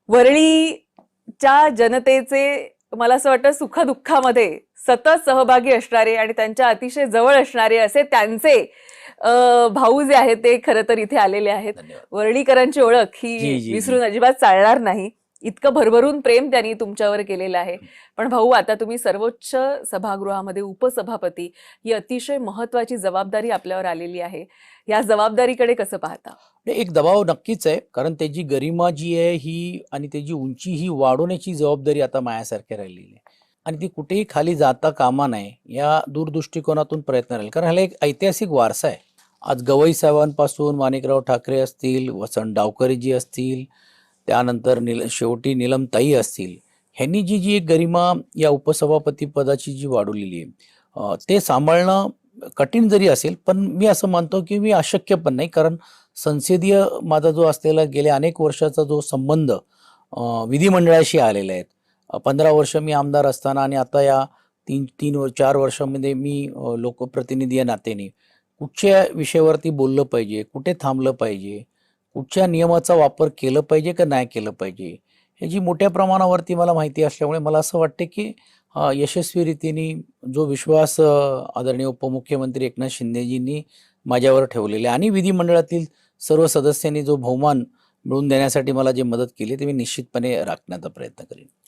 वरळीच्या जनतेचे मला असं वाटतं सुखदुःखामध्ये सतत सहभागी असणारे आणि त्यांच्या अतिशय जवळ असणारे असे त्यांचे भाऊ जे आहेत ते खरं तर इथे आलेले आहेत. धन्यवाद. वरळीकरांची ओळख ही जी जी जी विसरून अजिबात चालणार नाही. इतकं भरभरून प्रेम त्यांनी तुमच्यावर केलेलं आहे. पण भाऊ, आता तुम्ही सर्वोच्च सभागृहामध्ये उपसभापती, ही अतिशय महत्वाची जबाबदारी आपल्यावर आलेली आहे. या जबाबदारीकडे कसं पाहता? एक दबाव नक्कीच आहे, कारण त्याची गरिमा जी आहे ही आणि त्याची उंची ही वाढवण्याची जबाबदारी आता माझ्यासारख्या राहिलेली आहे आणि ती कुठेही खाली जाता कामा नये या दूरदृष्टिकोनातून प्रयत्न राहील. कारण ह्याला एक ऐतिहासिक वारसा आहे. आज गवई साहेबांपासून माणिकराव ठाकरे असतील, वसंत डावकरेजी असतील, त्यानंतर शेवटी नीलमताई असतील, ह्यांनी जी जी एक गरिमा या उपसभापती पदाची जी वाढवलेली आहे, ते सांभाळणं कठीण जरी असेल, पण मी असं मानतो की मी अशक्य पण नाही. कारण संसदीय माझा जो असलेला गेल्या अनेक वर्षाचा जो संबंध विधिमंडळाशी आलेला आहे. 15 वर्ष मी आमदार असताना आणि आता या 4 वर्षामध्ये मी लोकप्रतिनिधी या नात्याने कुठच्या विषयावरती बोललं पाहिजे, कुठे थांबलं पाहिजे, कुठच्या नियमाचा वापर केलं पाहिजे का नाही केलं पाहिजे, ह्याची मोठ्या प्रमाणावरती मला माहिती असल्यामुळे मला असं वाटते की यशस्वी रीतीने जो विश्वास आदरणीय उपमुख्यमंत्री एकनाथ शिंदेजींनी माझ्यावर ठेवलेले आणि विधिमंडळातील सर्व सदस्यांनी जो बहुमान मिळवून देण्यासाठी मला जी मदत केली ते मी निश्चितपणे राखण्याचा प्रयत्न करेन.